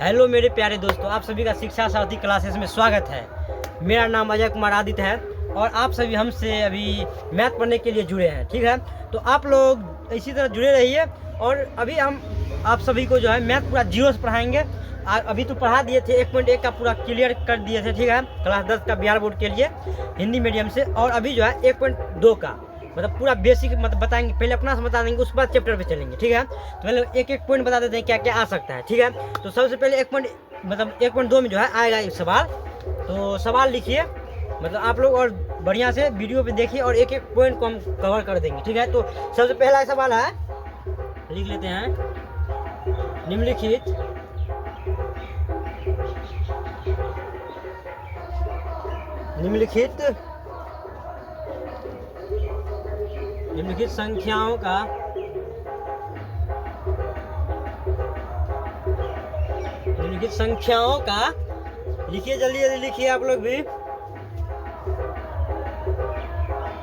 Hello मेरे प्यारे दोस्तों, आप सभी का शिक्षा सारथी क्लासेस में स्वागत है। मेरा नाम अजय कुमार आदित्य है और आप सभी हमसे अभी मैथ पढ़ने के लिए जुड़े हैं। ठीक है, तो आप लोग इसी तरह जुड़े रहिए और अभी हम आप सभी को जो है मैथ पूरा जीरो से पढ़ाएंगे। अभी तो पढ़ा दिए थे 1.1 का पूरा क्लियर कर दिए थे। ठीक है, क्लास 10 का बिहार बोर्ड के लिए हिंदी मीडियम से, और अभी जो है 1.2 का मतलब पूरा बेसिक मतलब बताएंगे। पहले अपना से बता देंगे, उसके बाद चैप्टर पे चलेंगे। ठीक है, तो पहले एक एक पॉइंट बता देते हैं क्या क्या आ सकता है। ठीक है, तो सबसे पहले 1.2 में जो है आएगा एक सवाल। तो सवाल लिखिए, मतलब आप लोग और बढ़िया से वीडियो पे देखिए और एक एक पॉइंट को हम कवर कर देंगे। ठीक है, तो सबसे पहला सवाल है, लिख लेते हैं। निम्नलिखित संख्याओं का लिखिए, जल्दी जल्दी लिखिए आप लोग भी।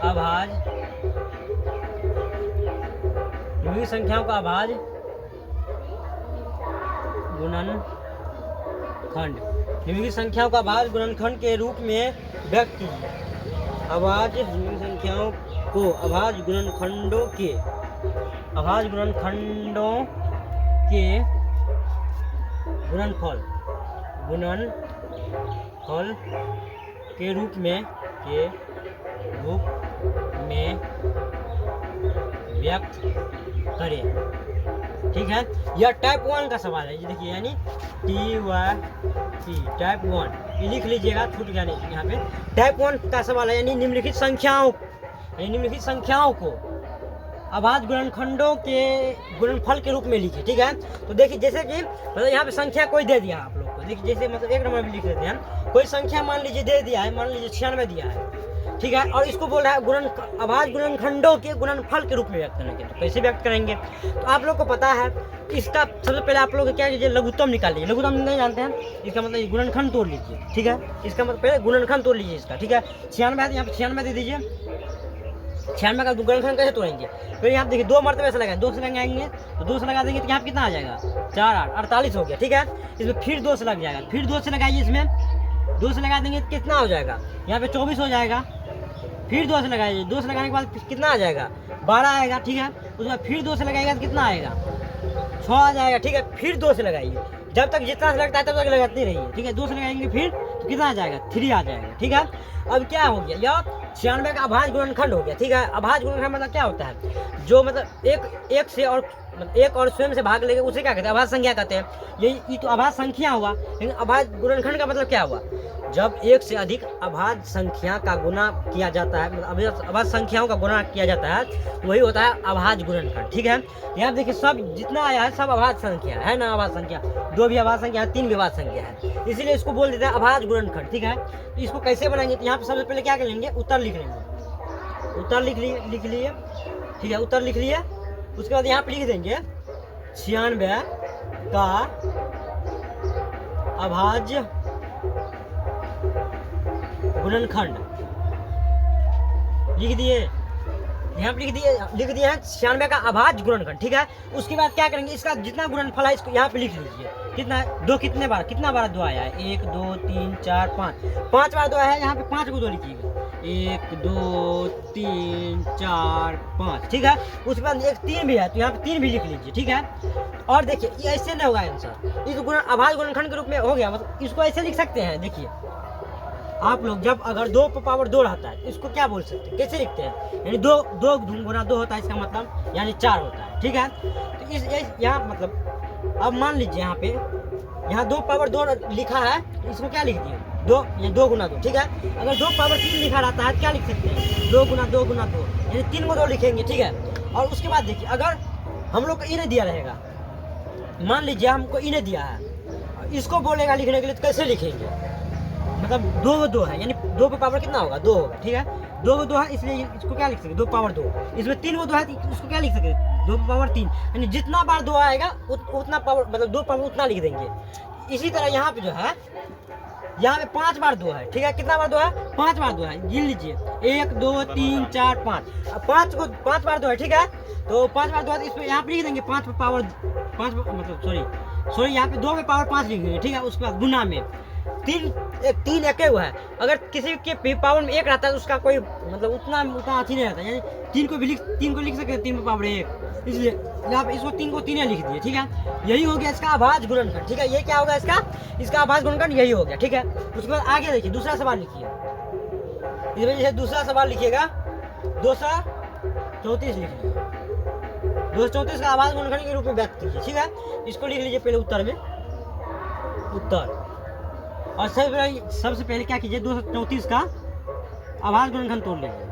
अभाज्य, निम्नलिखित संख्याओं का अभाज्य गुणनखंड, निम्नलिखित संख्याओं का अभाज्य गुणनखंड के रूप में व्यक्त कीजिए। अभाज्य संख्याओं को अभाज्य गुणनखंडों के गुणनफल के रूप में व्यक्त करें। ठीक है, यह टाइप 1 का सवाल है। ये देखिए, यानी TYP टाइप 1, ये लिख लीजिएगा, छूट गया नहीं यहाँ पे। टाइप 1 का सवाल है, यानी निम्नलिखित संख्याओं को अभाज्य गुणनखंडों के गुणनफल के रूप में लिखिए। ठीक है, तो देखिए जैसे कि मतलब यहाँ पे संख्या कोई दे दिया आप लोग को। देखिए जैसे मतलब एक नंबर में लिख लेते हैं, कोई संख्या मान लीजिए दे दिया है, मान लीजिए 96 दिया है। ठीक है, और इसको बोल रहा है अभाज्य गुणनखंडों के गुणनफल के रूप में व्यक्त करेंगे। तो कैसे व्यक्त करेंगे, तो आप लोग को पता है इसका सबसे पहले आप लोग क्या कीजिए, लघुत्तम निकाल लीजिए। लघुत्तम नहीं जानते हैं, इसका मतलब गुणनखंड तोड़ लीजिए। ठीक है, इसका मतलब पहले गुणनखंड तोड़ लीजिए इसका। ठीक है, 96 है, यहाँ पे 96 दे दीजिए। 96 का गुणनखंड कैसे तोड़ेंगे, फिर यहाँ देखिए 2 मरतबे से लगाएंगे, 2 से लगाएंगे तो 2 से लगा देंगे तो यहाँ कितना आ जाएगा, 4 8 48 हो गया। ठीक है, इसमें फिर 2 से लग जाएगा, फिर 2 से लगाइए, इसमें 2 से लगा देंगे तो कितना हो जाएगा, यहाँ पे 24 हो जाएगा। फिर 2 से लगाइए, 2 से लगाने के बाद कितना आ जाएगा, 12 आएगा। ठीक है, उसमें फिर 2 से लगाएगा तो कितना आएगा, 6 आ जाएगा। ठीक है, फिर 2 से लगाइए, जब तक जितना से लगता है तब तक लगाते रहिए। ठीक है, 2 से लगाएंगे फिर तो कितना आ जाएगा, 3 आ जाएगा। ठीक है, अब क्या हो गया, यह 96 का अभाज्य गुणनखंड हो गया। ठीक है, अभाज्य गुणनखंड मतलब क्या होता है, जो मतलब एक से और मतलब एक और स्वयं से भाग लेंगे उसे क्या कहते हैं, अभाज्य संख्या कहते हैं। ये तो अभाज्य संख्या हुआ, लेकिन अभाज्य गुणनखंड का मतलब क्या हुआ, जब एक से अधिक अभाज्य संख्या का गुणा किया जाता है, मतलब अभाज्य संख्याओं का गुणा किया जाता है, तो वही होता है अभाज्य गुणनखंड। ठीक है, यहाँ देखिए सब जितना आया है सब अभाज्य संख्या है ना, अभाज्य संख्या 2 भी अभाज्य संख्या है, 3 भी अभाज्य संख्या है, इसीलिए इसको बोल देते हैं अभाज्य गुणनखंड। ठीक है, तो इसको कैसे बनाएंगे, तो यहाँ पे सबसे पहले क्या करेंगे, उत्तर लिख लेंगे। उत्तर लिख लिए। ठीक है, उत्तर लिख लिए, उसके बाद यहाँ पे लिख देंगे 96 का अभाज्य गुणनखंड लिख दिए। यहाँ पे लिख दिए हैं 96 का अभाज्य गुणनखंड। ठीक है, उसके बाद क्या करेंगे, इसका जितना गुणनफल है इसको यहाँ पे लिख लीजिए। कितना है, 2 कितने बार 2 आया है, 1 2 3 4 5 बार 2 आया है, यहाँ पे 5 को 2 लिखिएगा, 1 2 3 4 5। ठीक है, उसके बाद एक 3 भी है तो यहाँ पे 3 भी लिख लीजिए। ठीक है, और देखिए ये ऐसे नहीं होगा आंसर, इस अभाज्य गुणनखंड के रूप में हो गया, मतलब इसको ऐसे लिख सकते हैं। देखिए आप लोग जब अगर 2 पर पावर 2 रहता है इसको क्या बोल सकते हैं, कैसे लिखते हैं, यानी 2 गुना 2 होता है, इसका मतलब यानी 4 होता है। ठीक है, तो इस यहाँ मतलब अब मान लीजिए यहाँ 2 पावर 2 लिखा है, तो इसको क्या लिख दिए, 2 गुना 2। ठीक है, अगर 2 पावर 3 लिखा रहता है तो क्या लिख सकते हैं, 2 गुना 2 यानी 3 को 2 लिखेंगे। ठीक है, और उसके बाद देखिए अगर हम लोग को इन्हें दिया रहेगा, मान लीजिए हमको इन्हें दिया है, इसको बोलेगा लिखने के लिए तो कैसे लिखेंगे, मतलब 2 है, यानी 2 पे पावर कितना होगा, 2 होगा। ठीक है, 2 है, इसलिए इसको क्या लिख सकते, 2 पावर 2। इसमें 3 है तो उसको क्या लिख सकते, 2 पावर 3, यानी जितना बार 2 आएगा उतना पावर, मतलब 2 पावर उतना लिख देंगे। इसी तरह यहाँ पे जो है, यहाँ पे 5 बार 2 है। ठीक है, कितना बार 2 है, 5 बार 2 है, गिन लीजिए, 1 2 3 4 5 5 बार 2 है। ठीक है, तो 5 बार 2 इसमें यहाँ पे लिख देंगे 5 पे पावर 5 मतलब सॉरी यहाँ पे 2 पे पावर 5 लिख देंगे, ठीक है। उसके बाद गुना में 3 एक हुआ है, अगर किसी के पावर में 1 रहता है तो उसका कोई मतलब उतना अच्छी नहीं रहता, यानी 3 को लिख सकते हैं 3 पे पावर 1, इसलिए यहाँ पे इसको 3 को 3 लिख दिए, ठीक है। यही हो गया इसका आभाज्य गुणनखंड, ठीक है। ये क्या होगा इसका आभाज्य गुणनखंड यही हो गया, ठीक है। उसके बाद आगे देखिए दूसरा सवाल लिखिए, इस वजह से दूसरा सवाल लिखिएगा 234 लिखिए, 234 का आभाज्य गुणनखंड के रूप में व्यक्त कीजिए, ठीक है। इसको लिख लीजिए पहले उत्तर में, उत्तर। और सबसे पहले क्या कीजिए 234 का आभाज्य गुणनखंड तोड़ लीजिए,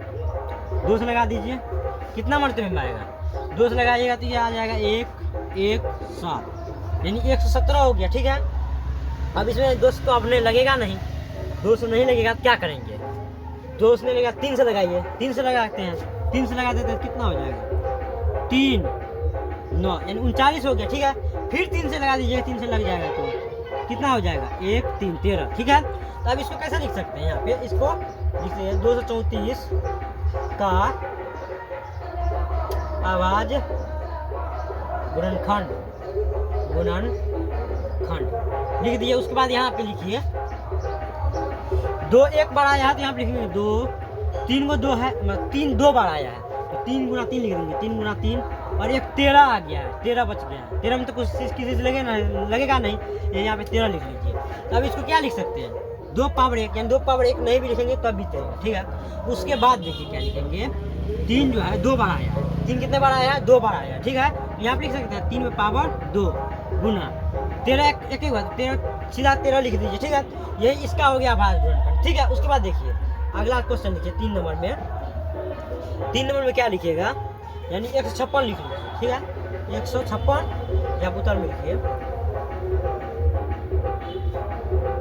2 से लगा दीजिए, कितना मर्तबे में आएगा, 2 से लगाइएगा तो ये आ जाएगा 117, यानी 117 हो गया, ठीक है। अब इसमें 2 तो अपने लगेगा नहीं, 2 से नहीं लगेगा तो क्या करेंगे, 2 से नहीं लगेगा 3 से लगाइए, 3 से लगाते हैं, 3 से लगा देते हैं कितना हो जाएगा 3 9 यानी 39 हो गया, ठीक है। फिर 3 से लगा दीजिए, 3 से लग जाएगा तो कितना हो जाएगा 1 3 13, ठीक है। तो अब इसको कैसे लिख सकते हैं, यहाँ पे इसको लिखते हैं 234 का आभाज्य गुणनखंड लिख दिए। उसके बाद यहाँ पे लिखिए 2 एक बार आया है तो यहाँ पे लिखेंगे 2, 3 को 2 है, 3 2 बार आया है तो 3 गुना 3 लिख देंगे, 3 गुना 3 और एक 13 आ गया है, 13 बच गया है, 13 में तो कुछ किसी से लगेगा नहीं, ये यहाँ पे 13 लिख लीजिए। तो अब इसको क्या लिख सकते हैं 2 पावर 1, यानी 2 पावर 1 नहीं भी लिखेंगे तब भी चलेगा, ठीक है। उसके बाद देखिए क्या लिखेंगे 3 जो है 2 बार आया है, 3 कितने बार आया है 2 बार आया है, ठीक है। यहाँ पे लिख सकते हैं 3 में पावर 2 गुना 13 एक बार 13 सीधा 13 लिख दीजिए, ठीक है। यही इसका हो गया आभाज्य गुणनखंड, ठीक है। उसके बाद देखिए अगला क्वेश्चन लिखिए 3 नंबर में, 3 नंबर में क्या लिखिएगा यानी 156 लिख लीजिए, ठीक है। 156 या उत्तर में लिखिए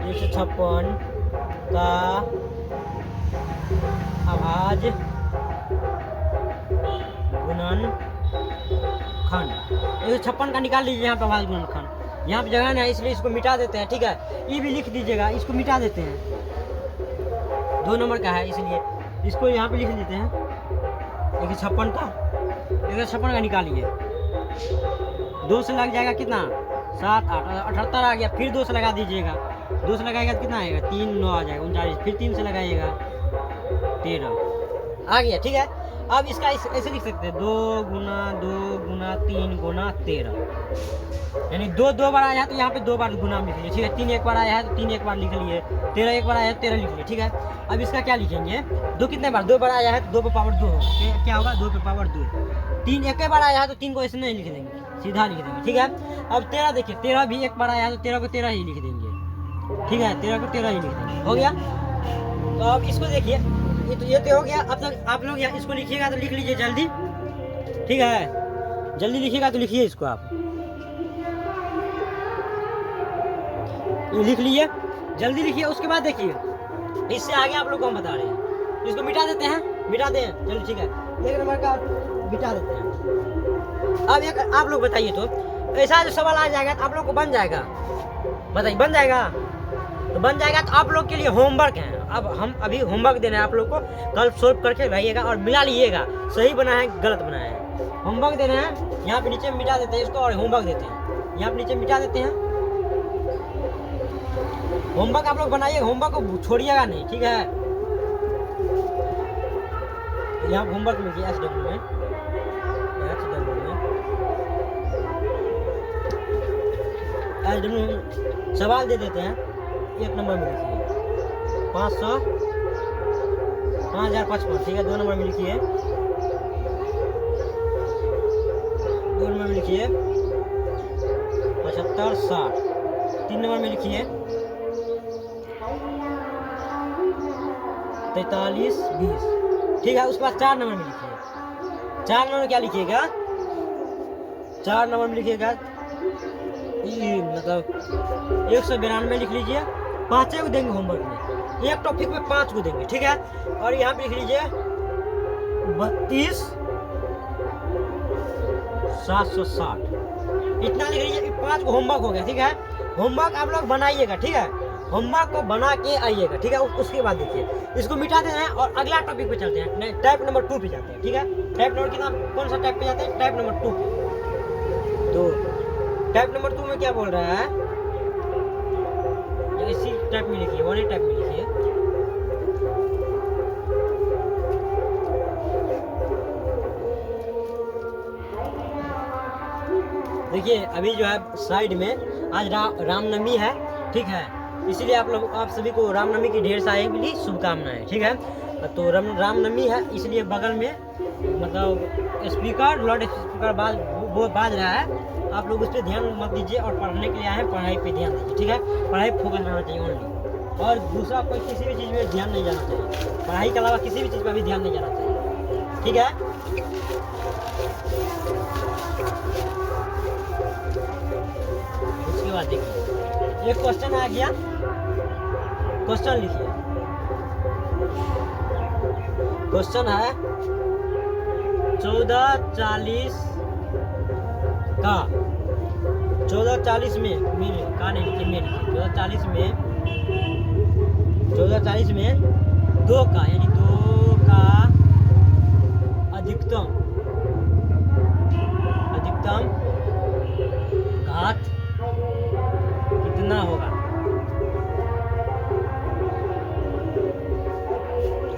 156 का आभाज्य गुणनखंड 156 का निकाल लीजिए यहाँ पे आभाज्य गुणनखंड, यहाँ पे जगह नहीं है इसलिए इसको मिटा देते हैं, ठीक है। ये भी लिख दीजिएगा, इसको मिटा देते हैं, 2 नंबर का है इसलिए इसको यहाँ पे लिख देते हैं 156 का निकालिए, 2 से लग जाएगा कितना 7 8 78 आ गया, फिर 2 से लगा दीजिएगा, 2 से लगाएगा तो कितना आएगा 3 9 आ जाएगा 39, फिर 3 से लगाइएगा 13 आ गया, ठीक है। अब इसका ऐसे लिख सकते हैं 2 गुना 3 गुना 13, यानी 2 बार आया है तो यहाँ पे 2 बार गुना लिख लीजिए, ठीक है। 3 एक बार आया है तो 3 एक बार लिख लिए, 13 एक बार आया है तो 13 लिख लिए, ठीक है। अब इसका क्या लिखेंगे 2 कितने बार 2 बार आया है तो 2 पे पावर 2 होगा, क्या होगा 2 पे पावर 2, 3 एक बार आया है तो 3 को ऐसे नहीं लिख देंगे, सीधा लिख देंगे, ठीक है। अब 13 देखिए 13 भी एक बार आया है तो 13 को 13 ही लिख देंगे, ठीक है, 13 को 13 ही लिख देंगे, हो गया। तो अब इसको देखिए ये तो हो गया। अब तक आप लोग यहाँ इसको लिखिएगा तो लिख लीजिए जल्दी, ठीक है, जल्दी लिखिएगा तो लिखिए इसको आप लिख लीजिए, जल्दी लिखिए। उसके बाद देखिए इससे आगे आप लोग को हम बता रहे हैं, इसको मिटा देते हैं, मिटा दें चलो, ठीक है। 1 नंबर का मिटा देते हैं। अब एक आप लोग बताइए तो ऐसा जो सवाल आ जाएगा तो आप लोग को बन जाएगा, बताइए बन जाएगा, तो बन जाएगा तो आप लोग के लिए होमवर्क है। अब हम अभी होमवर्क दे रहे हैं आप लोग को, कल सोल्व करके रहिएगा और मिला लीजिएगा, सही बना है गलत बना है। होमवर्क दे रहे हैं, यहाँ पे नीचे मिटा देते हैं इसको और होमवर्क देते हैं, यहाँ पे नीचे मिटा देते हैं। होमवर्क आप लोग बनाइए, होमवर्क को छोड़िएगा नहीं, ठीक है। यहाँ होमवर्क मिलिए SW में सवाल दे देते हैं, 1 नंबर में लिखिए 5055, ठीक है। 2 नंबर में लिखिए 2 नंबर में लिखिए 75 60, 3 नंबर में लिखिए 43 20, ठीक है। उसके बाद 4 नंबर में लिखिए, 4 नंबर में क्या लिखिएगा 4 नंबर में लिखिएगा मतलब 192 लिख लीजिए, 5 को देंगे होमवर्क में, एक टॉपिक में 5 को देंगे, ठीक है। और यहाँ पे लिख लीजिए 32 760, इतना लिख लीजिए, 5 को होमवर्क हो गया, ठीक है। होमवर्क आप लोग बनाइएगा, ठीक है, होमवर्क को बना के आइएगा, ठीक है। उसके बाद देखिए इसको मिटा देना है और अगला टॉपिक पे चलते हैं, टाइप नंबर 2 पे जाते हैं, ठीक है। टाइप नंबर कितना, कौन सा टाइप पे जाते हैं, टाइप नंबर 2 पे। तो टाइप नंबर 2 में क्या बोल रहा है, या इसी टाइप में लिखिए, वन टाइप में लिखिए। देखिए अभी जो है साइड में आज रामनवमी है, ठीक है, इसीलिए आप सभी को रामनवमी की ढेर सारी शुभकामनाएं, ठीक है। तो रामनवमी है इसलिए बगल में मतलब स्पीकर लाउड स्पीकर बाज रहा है, आप लोग उस पर ध्यान मत दीजिए और पढ़ने के लिए आए हैं, पढ़ाई पे ध्यान दीजिए, ठीक है। पढ़ाई फोकस रहना चाहिए ओनली, और दूसरा कोई किसी भी चीज़ में ध्यान नहीं जाना चाहिए, पढ़ाई के अलावा किसी भी चीज़ पर भी ध्यान नहीं जाना चाहिए, ठीक है। उसके बाद देखिए एक क्वेश्चन आ गया, क्वेश्चन लिखिए। क्वेश्चन है 1440 का 1440 में मिल का नहीं लिखिए, में लिखिए 1440 में 2 का यानी 2 का अधिकतम घात कितना होगा।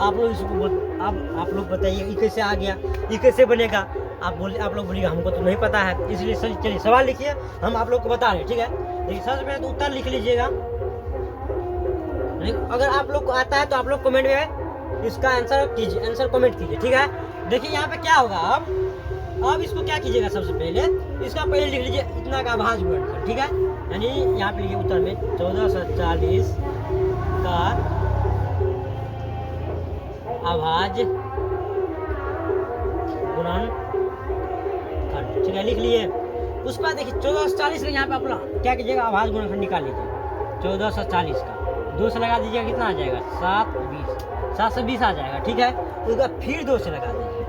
आप लोग इसको आप लोग बताइए, ये कैसे आ गया, ये कैसे बनेगा। आप लोग बोलिएगा हमको तो नहीं पता है, इसलिए चलिए सवाल लिखिए, हम आप लोग को बता रहे हैं, ठीक है। देखिए सबसे पहले तो उत्तर लिख लीजिएगा, अगर आप लोग को आता है तो आप लोग कमेंट में इसका आंसर कीजिए, आंसर कमेंट कीजिए, ठीक है। देखिए यहाँ पे क्या होगा, अब इसको क्या कीजिएगा, सबसे पहले इसका पहले लिख लीजिए इतना का अभाज्य गुणनखंड, ठीक है। यानी यहाँ पे लिखिए उत्तर में 1440 का अभाज्य गुणनखंड, ठीक है, लिख लिए। उसके बाद देखिए 1440 का यहाँ पे आप क्या कीजिएगा, अभाज्य गुणनखंड निकाल लीजिए। 1440 का 2 से लगा दीजिएगा, कितना आ जाएगा 720 आ जाएगा, ठीक है। उसके बाद फिर 2 से लगा दीजिए,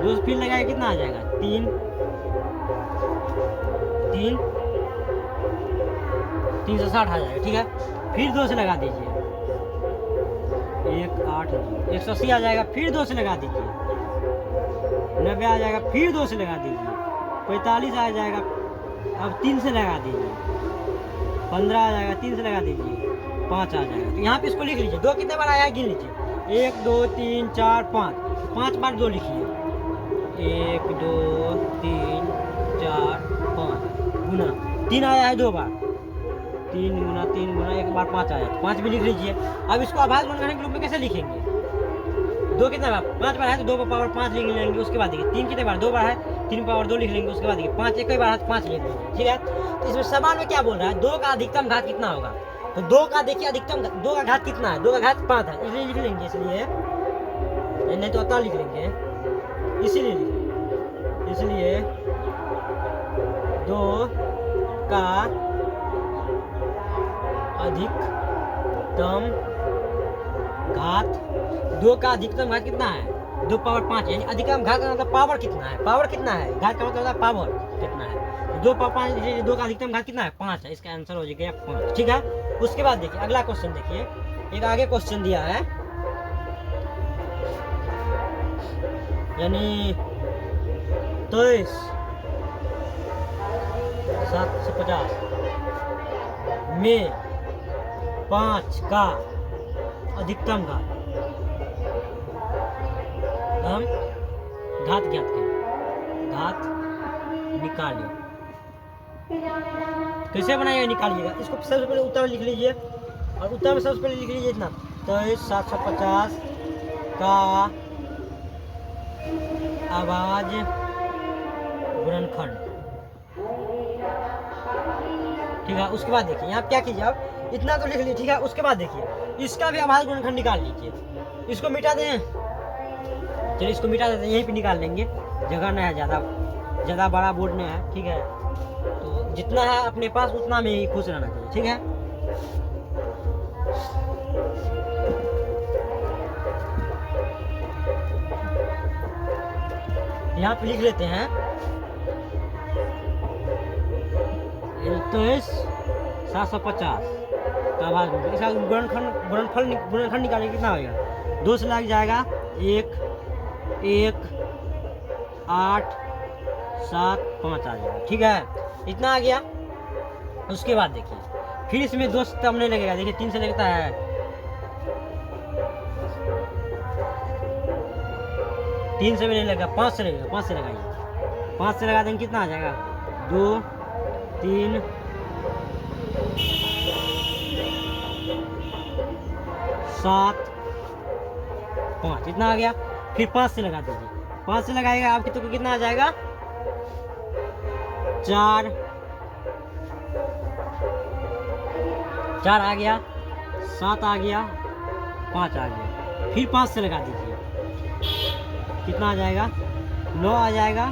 2 से फिर लगाए कितना आ जाएगा 360 आ जाएगा, ठीक है। फिर 2 से लगा दीजिए 180 आ जाएगा, फिर 2 से लगा दीजिए 90 आ जाएगा, फिर 2 से लगा दीजिए 45 आ जाएगा, अब 3 से लगा दीजिए 15 आ जाएगा, 3 से लगा दीजिए 5 आ जाएगा। तो यहाँ पे इसको लिख लीजिए, 2 कितने बार आया गिन लीजिए, 1 2 3 4 5 बार 2 लिखिए, 1 2 3 4 5 गुना 3 आया है 2 बार, 3 गुना 1 बार 5 आया, 5 भी लिख लीजिए। अब इसको अभाज्य गुणनखंड के रूप में कैसे लिखेंगे, 2 कितने बार 5 बार है तो 2 पर पावर 5 लिख लेंगे। उसके बाद देखिए 3 कितने बार 2 बार है, 3 पावर 2 लिख लेंगे। उसके बाद देखिए 5 एक ही बार है तो 5 लिख लेंगे, ठीक है। तो इसमें सवाल में क्या बोल रहा है, 2 का अधिकतम घात कितना होगा। तो 2 का देखिए अधिकतम 2 का घात कितना है, 2 का घात 5 है, इसलिए लिख लेंगे, इसलिए नहीं तो अतः लिख लेंगे, इसलिए 2 का अधिकतम घात 2 का अधिकतम घात कितना है 2 पावर 5, यानी अधिकतम घात का मतलब पावर कितना है, घात का मतलब होता है पावर कितना है। 2 पावर 5, 2 का अधिकतम घात कितना है 5 है, इसका आंसर हो जाएगा 5, ठीक है। उसके बाद देखिए अगला क्वेश्चन, देखिए एक आगे क्वेश्चन दिया है, यानी 23,750 में 5 का अधिकतम घात, हम घात ज्ञात करें, घात निकालिए, कैसे बनाइएगा निकालिएगा। इसको सबसे पहले उत्तर लिख लीजिए, और उत्तर में सबसे पहले लिख लीजिए इतना 23,750 का अभाज्य गुणनखंड, ठीक है। उसके बाद देखिए यहाँ क्या कीजिए, अब इतना तो लिख लीजिए, ठीक है। उसके बाद देखिए इसका भी अभाज्य गुणनखंड निकाल लीजिए, इसको मिटा दें, चलिए इसको मिटा देते हैं, यहीं पे निकाल लेंगे, जगह नहीं है, ज़्यादा बड़ा बोर्ड नहीं है, ठीक है। तो जितना है अपने पास उतना में ही खुश रहना चाहिए, ठीक है। यहाँ पे लिख लेते हैं 750 का आवाज गुणनखंड। इसका गुणनखंड निकालेंगे कितना होगा? 2 से लग जाएगा 1 1 8 7 5 आ जाएगा। ठीक है, इतना आ गया। उसके बाद देखिए फिर इसमें 2 से तब नहीं लगेगा। देखिए 3 से लगता है, 3 से भी नहीं लगेगा, 5 से लगेगा। 5 से लगाइए, 5 से लगा देंगे कितना आ जाएगा? 2 3 7 5, इतना आ गया। फिर 5 से लगा दीजिए, 5 से लगाएगा आपकी तो कितना आ जाएगा? 4 आ गया, 7 आ गया, 5 आ गया। फिर 5 से लगा दीजिए, कितना आ जाएगा? 9 आ जाएगा,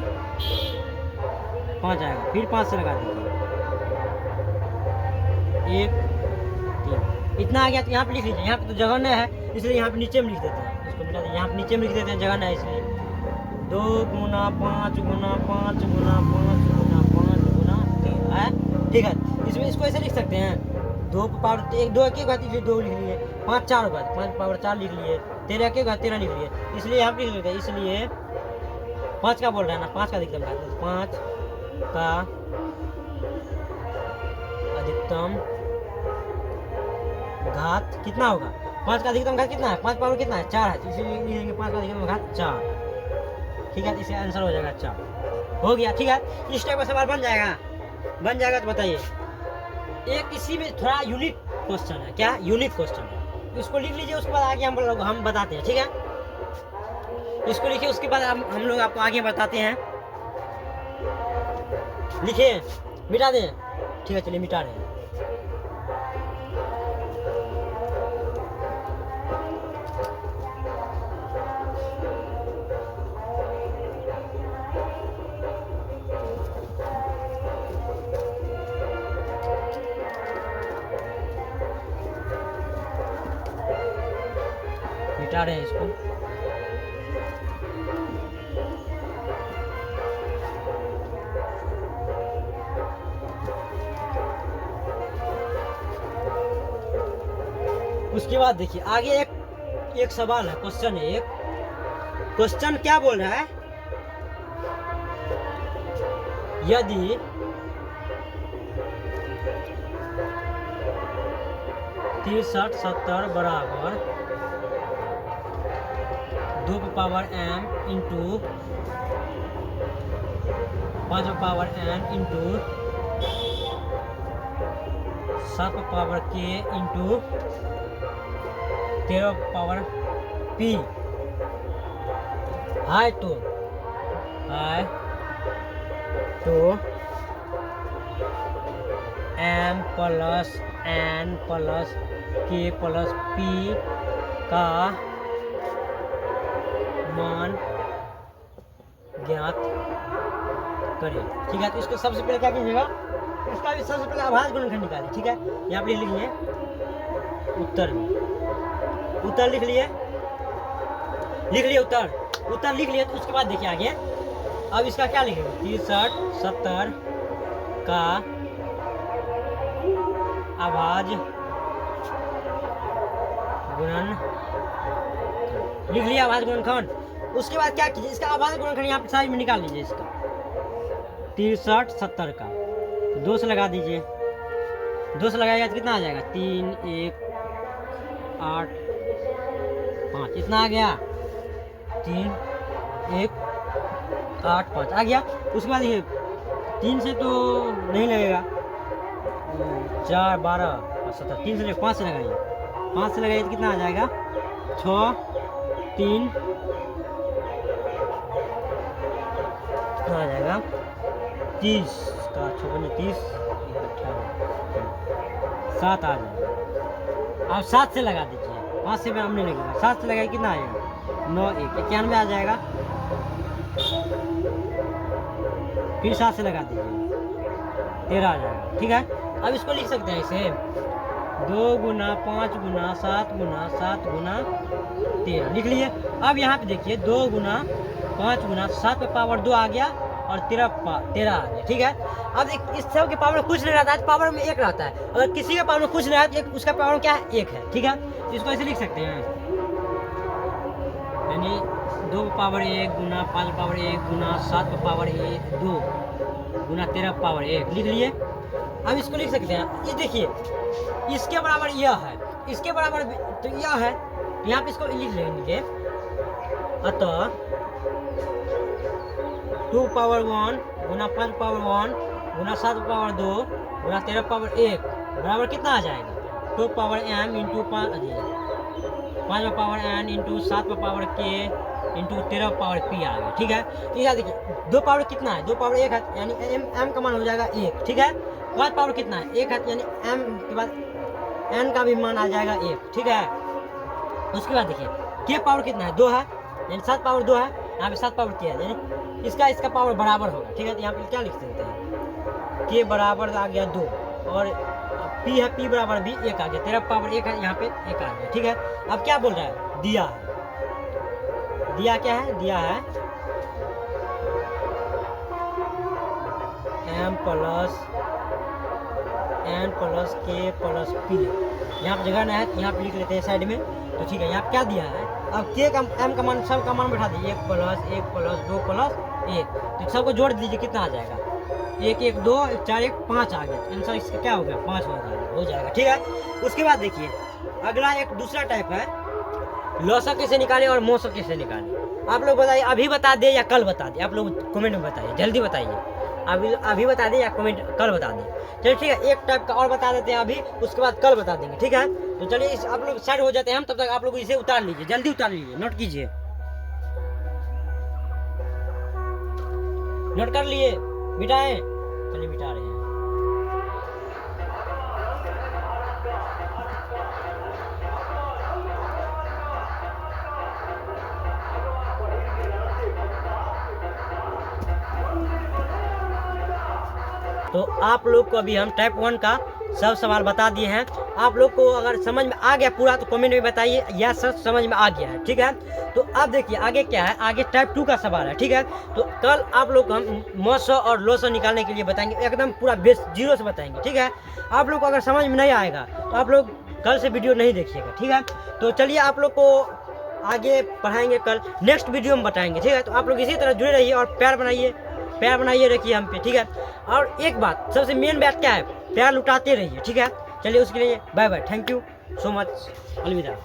5 आएगा। फिर 5 से लगा दीजिए, 1 3, इतना आ गया। तो यहाँ पे लिख लीजिए, यहाँ पे तो जगह नहीं है इसलिए यहाँ पे नीचे में लिख देते हैं। इसको मिटा दीजिए, यहाँ पे नीचे में लिख देते हैं, जगह नहीं है इसलिए। 2 गुना 5 गुना 5 गुना 5 गुना 5 गुना 3 है। ठीक है, इसमें इसको ऐसे लिख सकते हैं, 2 पावर 1 2 1 घाती 2 लिख लिए, 5 4 होगा 5 पावर 4 लिख लिए, 13 1 घाती 13 लिख लिए। इसलिए यहाँ पे लिख लेते हैं, इसलिए 5 का बोल रहा है ना, 5 का अधिकतम घात, 5 का अधिकतम घात कितना होगा? 5 का अधिकतम घात कितना है? 5 पावर कितना है? 4 है, तो इसीलिए लिख देंगे 5 का अधिकतम घात 4। ठीक है, इसका आंसर हो जाएगा 4। हो गया। ठीक है, इस टाइप का सवाल बन जाएगा तो बताइए। एक इसी में थोड़ा यूनिक क्वेश्चन है। क्या यूनिक क्वेश्चन है? इसको लिख लीजिए, उसके बाद आगे हम बताते हैं। ठीक है, इसको लिखिए, उसके बाद हम लोग आपको आगे बताते हैं। लिखिए, मिटा दें। ठीक है, चलिए मिटा रहे हैं। मिटा रहे हैं इसको। उसके बाद देखिए आगे एक सवाल है, क्वेश्चन है। एक क्वेश्चन क्या बोल रहा है? यदि 63 70 बराबर 2 power m into 5 power n into 7 power k into 13 power p है तो m plus n plus k plus p का मान ज्ञात करें। ठीक है, तो इसको सबसे पहले क्या कीजिएगा? इसका भी सबसे पहले आभास गुणनखंड निकालिए। ठीक है, यहाँ पे लिख लिए उत्तर लिख लिए उत्तर लिख लिए। तो उसके बाद देखिए आगे, अब इसका क्या लिखेंगे? 63 70 का आभाज गुणन लिख लिया, आभाज गुणनखंड। उसके बाद क्या कीजिए? इसका आभाज गुणनखंड यहाँ पे साइज में निकाल लीजिए। इसका 63 70 का 2 से लगा दीजिए, 2 से लगाएगा तो कितना आ जाएगा? 3 1 8 5, इतना आ गया। 3 1 8 5 आ गया। उसके बाद ये 3 से तो नहीं लगेगा, 4 12 और 17, 3 से 5 से लगाइए, 5 से लगाइए तो कितना आ जाएगा? 6 3 आ जाएगा 30 का 6 30 7 आ जाएगा। अब 7 से लगा दीजिए, 5 से हम नहीं लगेगा, 7 से लगाइए कितना आएगा? 9 1 91 आ जाएगा। फिर 7 से लगा दीजिए, 13 आ जाएगा। ठीक है, अब इसको लिख सकते हैं इसे 2 गुना 5 गुना 7 गुना 7 गुना 13 लिख लिए। अब यहाँ पे देखिए 2 गुना 5 गुना 7 पे पावर 2 आ गया और 13 आ गया, ठीक है। अब इस सब के पावर में कुछ नहीं रहता है, पावर में 1 रहता है। अगर किसी के पावर में कुछ नहीं रहता है तो उसका पावर क्या है, 1 है, ठीक है। तो इसको ऐसे लिख सकते हैं, यानी 2 पावर 1 गुना 5 पावर 1 गुना 7 पावर 2 गुना 13 पावर 1 लिख लिए। अब इसको लिख सकते हैं, ये देखिए इसके बराबर यह है, इसके बराबर तो यह है, यहाँ पे इसको लिख लेंगे। अतः 2 पावर 1 गुना 5 पावर 1 गुना 7 पावर 2 गुना 13 पावर 1 बराबर कितना आ जाएगा, 2 power m into 5 power n into 7 power k into 13 power p आ गया, ठीक है। तो यहाँ देखिए 2 पावर कितना है, 2 पावर 1 है, यानी m का मान हो जाएगा 1, ठीक है। 5 पावर कितना है, 1 है, यानी m के बाद n का भी मान आ जाएगा 1, ठीक है। उसके बाद देखिए k पावर कितना है, 2 है, यानी 7 पावर 2 है, यहाँ पे 7 पावर k है, यानी इसका पावर बराबर होगा, ठीक है। तो यहाँ पे क्या लिख सकते हैं, k बराबर आ गया 2 और p है, p बराबर भी 1 आ गया, 13 पावर 1 है, यहाँ पे 1 आ गया, ठीक है। अब क्या बोल रहा है, दिया है, दिया क्या है, दिया है m plus n plus k plus p। यहाँ पे जगह नहीं है, यहाँ पे लिख लेते हैं साइड में, तो ठीक है। यहाँ पे क्या दिया है, अब k का m का मान, सब का मान बैठा दीजिए, 1 प्लस 2 प्लस 1, तो सबको जोड़ दीजिए, कितना आ जाएगा, 1 1 2 1 4 1 5 आ गया। आंसर इसका क्या हो गया, 5 हो जाएगा, ठीक है। उसके बाद देखिए अगला एक दूसरा टाइप है, लॉसक कैसे निकाले और मोसक कैसे निकाले। आप लोग बताइए, अभी बता दे या कल बता दे, आप लोग कमेंट में बताइए, जल्दी बताइए, अभी बता दें या कमेंट कल बता दें। चलिए ठीक है, एक टाइप का और बता देते हैं अभी, उसके बाद कल बता देंगे, ठीक है। तो चलिए आप लोग साइड हो जाते हैं हम, तब तक आप लोग इसे उतार लीजिए, जल्दी उतार लीजिए, नोट कीजिए, नोट कर लिए, मिटाएं, चलिए मिटा रहे हैं। तो आप लोग को अभी हम टाइप 1 का सब सवाल बता दिए हैं। आप लोग को अगर समझ में आ गया पूरा तो कमेंट में बताइए या सच समझ में आ गया है, ठीक है। तो अब देखिए आगे क्या है, आगे टाइप 2 का सवाल है, ठीक है। तो कल आप लोग को हम मोसो और लोसो निकालने के लिए बताएंगे, एकदम पूरा बेस 0 से बताएंगे, ठीक है। आप लोग को अगर समझ में नहीं आएगा तो आप लोग कल से वीडियो नहीं देखिएगा, ठीक है। तो चलिए आप लोग को आगे पढ़ाएंगे, कल नेक्स्ट वीडियो में बताएंगे, ठीक है। तो आप लोग इसी तरह जुड़े रहिए और प्यार बनाइए रखिए हम पे, ठीक है। और एक बात सबसे मेन बात क्या है, प्यार लुटाते रहिए, ठीक है। चलिए उसके लिए bye bye, thank you so much, अलविदा।